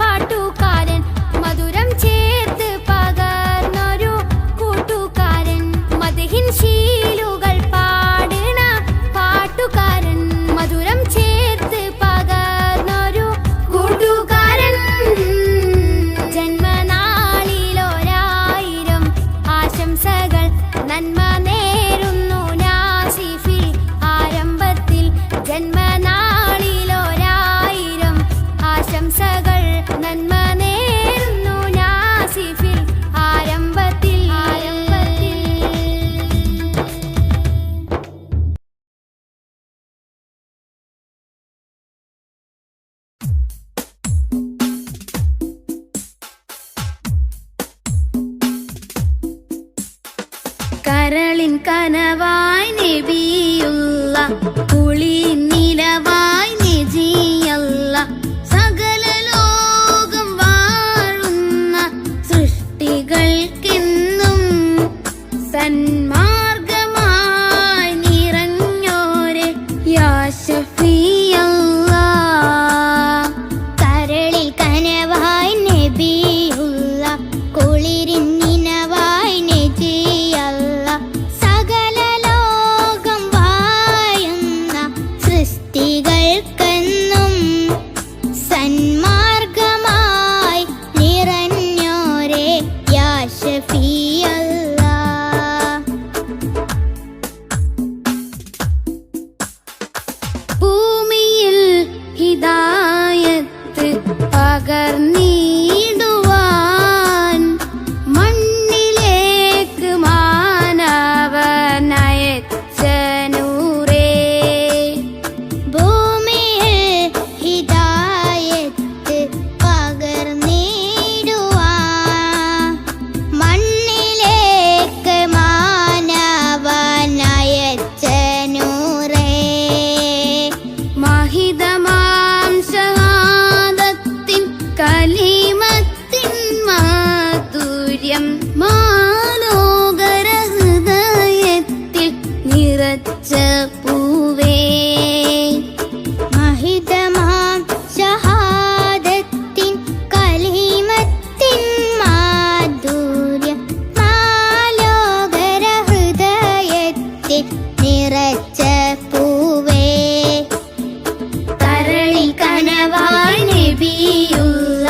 പാട്ടുകാരൻ മധുരം ചേർത്ത് പകർന്നൊരു കൂട്ടുകാരൻ മദ്ഹിൻ ശീലുകൾ പാടുന്ന പാട്ടുകാരൻ മധുരം ചേർത്ത് പകർന്നൊരു കൂട്ടുകാരൻ ജന്മനാളിലൊരായിരം ആശംസകൾ നന്മ നേരുന്നു നാസിഫിൽ ആരംഭത്തിൽ ജന്മനാളിലൊരായിരം ആശംസകൾ നന്മ നേരുന്നു നാസിഫിൽ ആരംഭത്തിൽ കരളിൻ കനവായി നബിയുള്ള കുളിർ നിലവായി നജിയല്ല സകല ലോകം വാഴുന്ന സൃഷ്ടികൾക്കെന്നും സന്മാർഗമായി നിറഞ്ഞോരെ യാ ശഫീഅല്ലാ കരളിൽ കനവായി നബിയുള്ള കുളിരിൻ നിനവായി നജിയല്ല സകല ലോകം വാഴുന്ന സൃഷ്ടികൾക്കെന്നും സന്മാർഗമായി നിറഞ്ഞോരെ യാ ശഫീഅല്ലാ ഭൂമിയിൽ ഹിദായത്ത് പകർന്നിടുവാൻ മണ്ണിലേക്ക് മാനവനയച്ച നൂറേ ഭൂമിയിൽ ഹിദായത്ത് പകർന്നിടുവാൻ മണ്ണിലേക്ക് മാനവനയച്ച നൂറേ മഹിതമാം ഷഹാദത്തിൻ കലിമത്തിൻ മാധുര്യം മാലോകര ഹൃദയത്തിൽ നിറച്ച പൂവേ മഹിതമാം ഷഹാദത്തിൻ കലിമത്തിൻ മാധുര്യം മാലോകര ഹൃദയത്തിൽ നിറച്ച പൂവേ കരളിൽ കനവായി നബിയുള്ള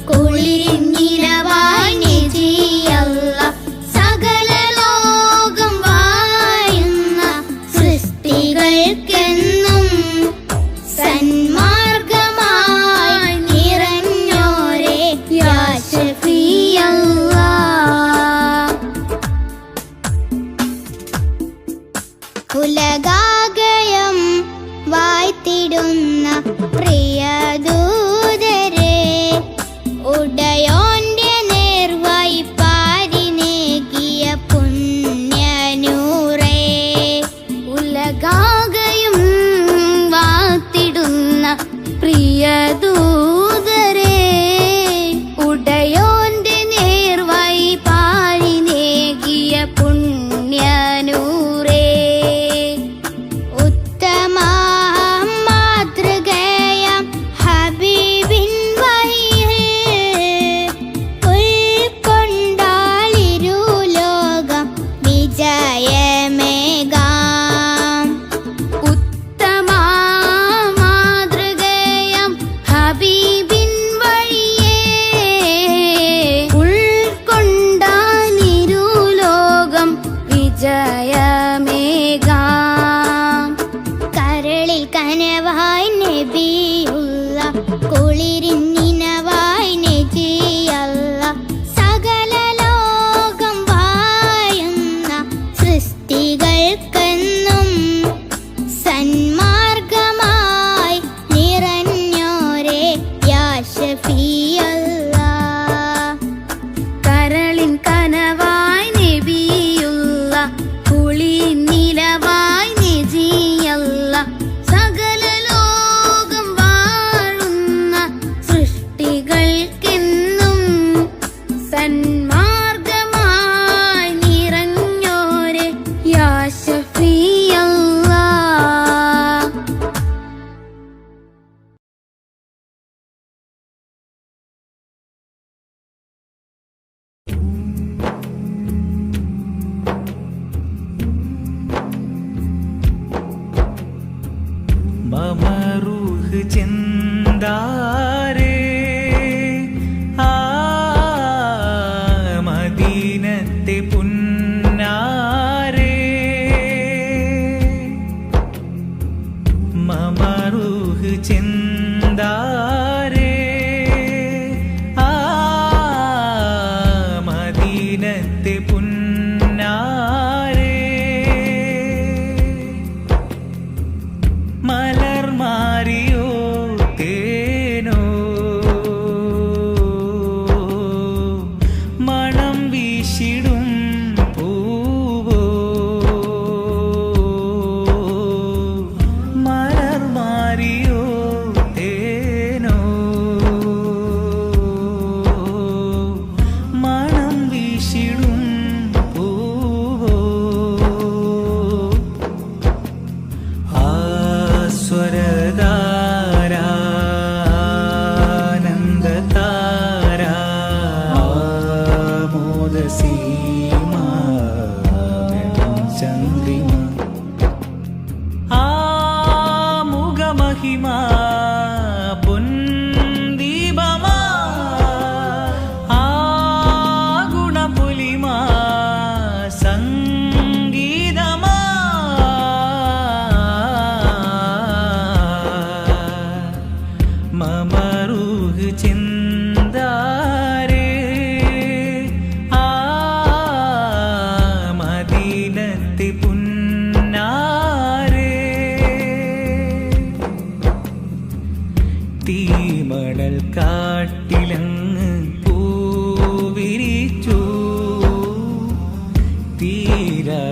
കുളിരിൻ നിലവായി നജിയല്ല സകല ലോകം വാഴുന്ന സൃഷ്ടികൾക്കെന്നും സന്മാർഗമായി നിറഞ്ഞോരെ യാ ശഫീഅല്ലാ ഉലകാകയം വായ്ത്തിടുന്ന പ്രിയദൂതരെ ഉടയോന്റെ നേർവായി പാരിനേകിയ പുണ്യനൂറേ ഉലകാകയും വാത്തിടുന്ന പ്രിയദൂതരെ ഉടയോന്റെ നേർവായി പാരിനേകിയ പുണ്യനൂറേ ഉത്തമ മാതൃകയാം ഹബീബിൻ വഴിയിൽ ഉൾക്കൊണ്ടാളിരു ലോകം വിജയമേകാം ഉത്തമ മാതൃകയം ഹബീബിൻ വഴിയേ ഉൾക്കൊണ്ടാനിരു ലോകം വിജയമേകാം കരളിൽ കനവായി നബിയുള്ള കുളിരിൻ നിനവായി നജിയല്ല സകല ലോകം വാഴുന്ന സൃഷ്ടികൾക്കെന്നും സന്മാർഗമായി നിറഞ്ഞോരെ യാ ശഫീഅല്ലാ കരളിൻ കനവായി നബിയുള്ള കുളിർ നിലവായി നജിയല്ല സകല ലോകം വാഴുന്ന സൃഷ്ടികൾക്കെന്നും സന്മാർഗമായി നിറഞ്ഞോരെ യാ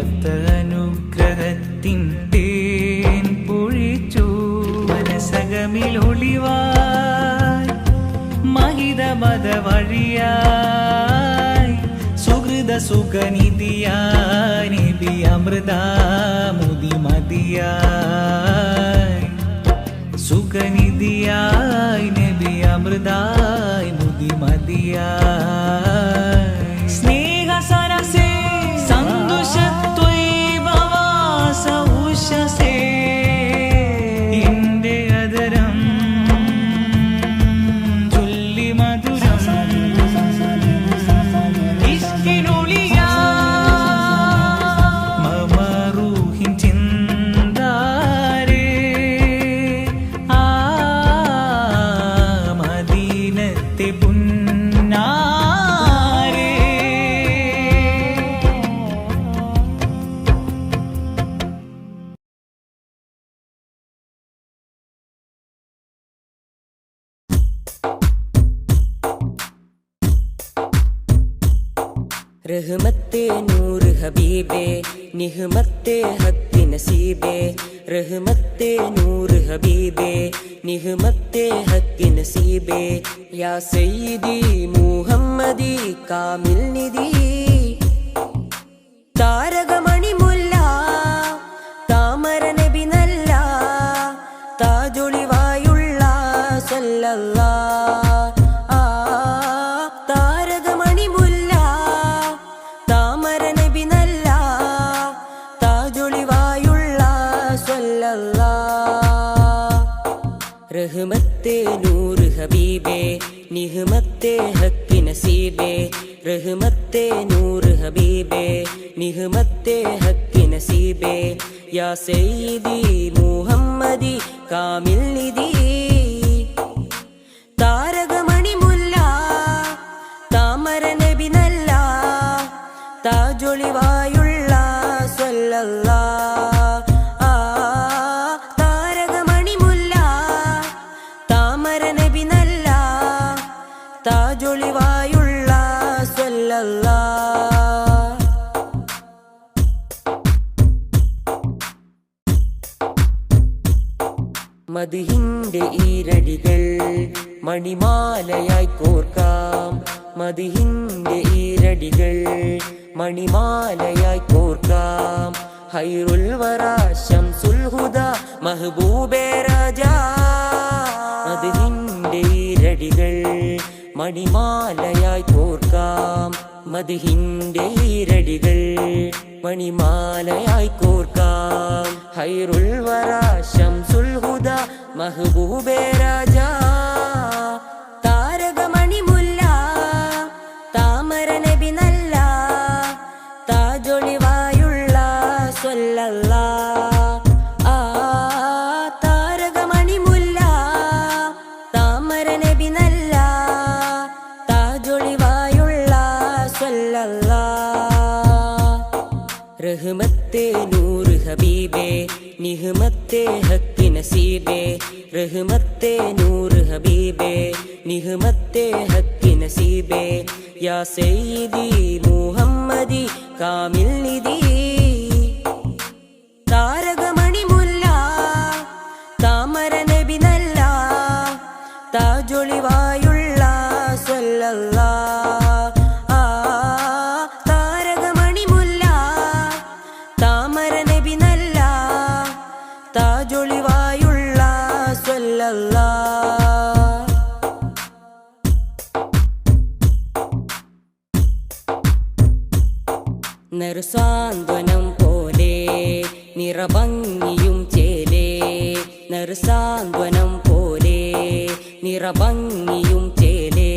അളവില്ലാത്ത അനുഗ്രഹത്തിൻ തേൻ പൊഴിച്ചു മനസകമിൽ ഒളിവായി മഹിത മത വഴിയായി സുഹൃത സുഖനിധിയായി നബി അമൃതാമുദി മതിയായി സുഖനിധിയായി നബി അമൃതായി മുദി മതിയായി സ്നേഹ സരസേ സന്തോഷത്വൈഭവാസ ഉഷസേ എന്റെ അതരം ചൊല്ലി മധുരം ഇഷ്കിനൊളിയാ മമ റൂഹിൻ ചിന്താരേ ആ മദീനത്തെ പുന്നാരേ रहमते नूर हबीबे निहमते हक नसीबे रहमते नूर हबीबे निहमते हक नसीबे या सय्यदी मुहम्मदी कामिल निधि താരകമണി മുല്ല താമര നബി നല്ല താജൊളിവായുള്ള സല്ലല്ലാഹ് താരകമണി മുല്ല താമര നബി നല്ല താജൊളിവായുള്ള സല്ലല്ലാഹ് റഹ്മത്തെ നൂർ ഹബീബേ നിഹ്മത്തെ ഹക്ക് നസീബേ रहमते नूर हबीबे निहमते हक नसीबे या सय्यदी मुहम्मदी कामिल निधि താരകമണി മുല്ല താമര നബി നല്ല താജൊളിവായുള്ള സല്ലല്ലാഹ് താരകമണി മുല്ല താമര നബി നല്ല താജൊളിവായുള്ള മദിഹിന്റെ ഈരടികൾ മണിമാലയായി കോർക്കാം മദിഹിന്റെ ഈരടികൾ മണിമാലയായി കോർക്കാം ഹൈറുൽ വറ ശംസുൽ ഹുദ മഹബൂബേ രാജാ മദിഹിന്റെ ഈരടികൾ മണിമാലയായി കോർക്കാം മദിഹിന്റെ ഈരടികൾ മണിമാലയായി കോർക്കാം ഹൈറുൽ വറ ശംസുൽ ഹുദ മഹബൂബേ രാജാ താരകമണി മുല്ല താമര നബി നല്ല താജൊളിവായുള്ള സല്ലല്ലാഹ് താരകമണി മുല്ല താമര നബി നല്ല താജൊളിവായുള്ള സല്ലല്ലാഹ് റഹ്മത്തെ നൂർ ഹബീബേ നിഹ്മത്തെ ഹക്ക് നസീബേ रहमते नूर हबीबे निहमते हक नसीबे या सय्यदी मुहम्मदी कामिल निधि താരകമണി മുല്ല താമര നബി നല്ല താജൊളിവായുള്ള സല്ലല്ലാഹ് താരകമണി മുല്ല താമര നബി നല്ല താജൊളിവായുള്ള സല്ലല്ലാഹ് നറുസാന്ത്വനം പോലെ നിറഭംഗിയും ചേലേ നറുസാന്ത്വനം പോലെ നിറഭംഗിയും ചേലേ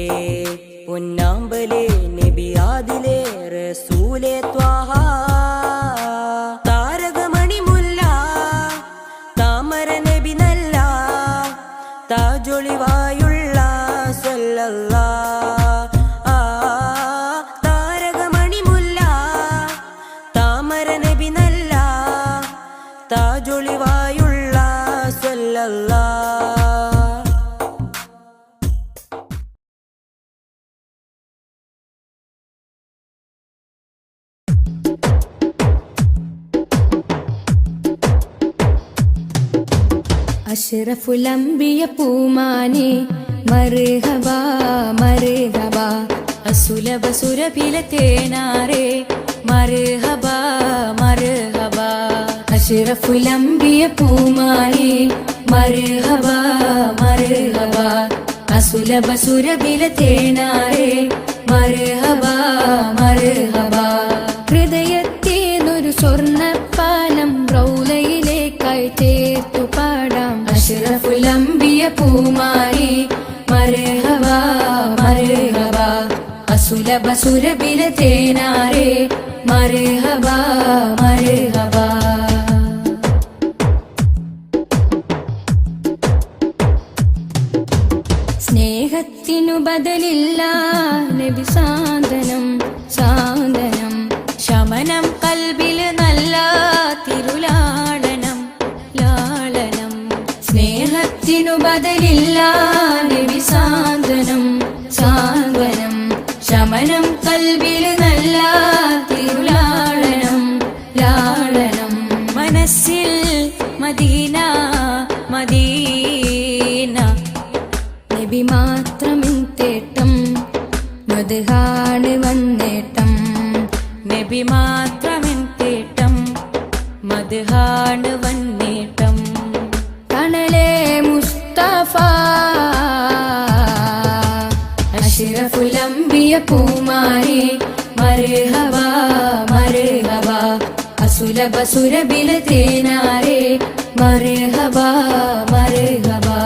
പൊന്നാമ്പലേ നബി ആദിലേ റസൂലേ ത്വാഹ താരകമണി മുല്ല താമര നബി നല്ല താജൊളിവായുള്ള സല്ലല്ലാഹ് താരകമണി മുല്ല താമര നബി നല്ല താജൊളിവായുള്ള സല്ലല്ലാഹ് അഷ്റഫുൽ അംബിയ പൂമാനെ മർഹബാ മർഹബാ അസുലഭ സുരഭില തേനാരെ മർഹബാ മർഹബാ അഷ്റഫുൽ അംബിയ പൂമാനെ മർഹബാ മർഹബാ അസുലഭ സുരഭില തേനാരെ മർഹബാ മർഹബാ ഹൃദയത്തേനൊരു സ്വർണ്ണപ്പാലം റൗലയിലേക്കായി ചേർത്തു പാടാം അഷ്റഫുൽ അംബിയ പൂമാനെ മർഹബാ മർഹബാ അസുലഭ സുരഭില തേനാരെ മർഹബാ മർഹബാ സ്നേഹത്തിനു ബദലില്ല നബി സാന്ത്വനം സാന്ത്വനം ശമനം കൽബില് നല്ല തിരുലാളനം ലാളനം സ്നേഹത്തിനു ബദലില്ല നബി സാന്ത്വനം സാന്ത്വനം ശമനം കൽബില് നല്ല തിരുലാളനം ലാളനം മനസ്സിൽ മദീന മദീന നബി മാത്രമിൻ തേട്ടം മദ്ഹാണ് വന്നേട്ടം നബി മാത്രമിൻ തേട്ടം മദ്ഹാണ് വന്നേട്ടം തണലേ മുസ്തഫ അഷ്റഫുൽ അംബിയ പൂമാനെ മർഹബാ മർഹബാ അസുലഭ സുരഭില തേനാരെ മർഹബാ മർഹബാ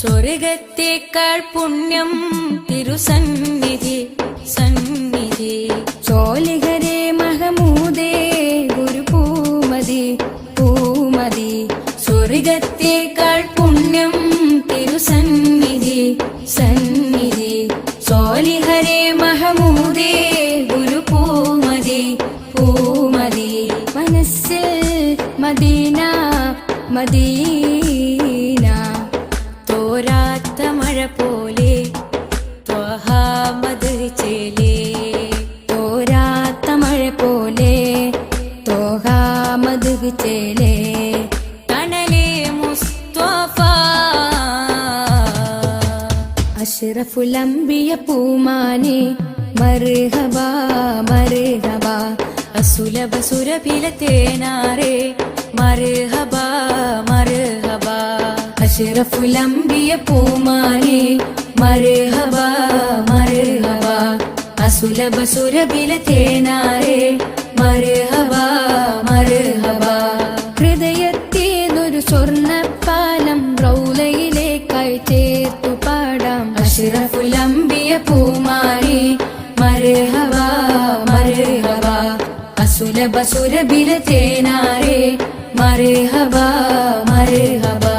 സ്വർഗത്തേക്കാൾ പുണ്യം തിരുസന്നിധി സന്നിധി ചോലിഹരേ മഹമൂദേ ഗുരു പൂമതി പൂമതി സ്വർഗത്തേക്കാൾ പുണ്യം തിരുസന്നിധി സന്നിധി ചോലിഹരേ മഹമൂദേ ഗുരു പൂമതി പൂമതി മനസ്സിൽ മദീന മദീന തോരാത്ത മഴ പോലെ ത്വഹാമദ് ചേലേ തോരാത്ത മഴ പോലെ ത്വഹാമദ് ചേലേ തണലേ മുസ്തഫ അഷ്റഫുൽ അംബിയ പൂമാനെ മർഹബാ മർഹബാ അസുലഭ സുരഭില തേനാരെ മർഹബാ മർഹബാ അഷ്റഫുൽ അംബിയ പൂമാനെ മർഹബാ മർഹബാ അസുലഭ സുരഭില തേനാരെ മർഹബാ മർഹബാ ഹൃദയത്തേനൊരു സ്വർണ്ണപ്പാലം റൗലയിലേക്കായി ചേർത്തു പാടാം അഷ്റഫുൽ അംബിയ പൂമാനെ മർഹബാ മർഹബാ അസുലഭ സുരഭില തേനാരെ മർഹബാ മർഹബാ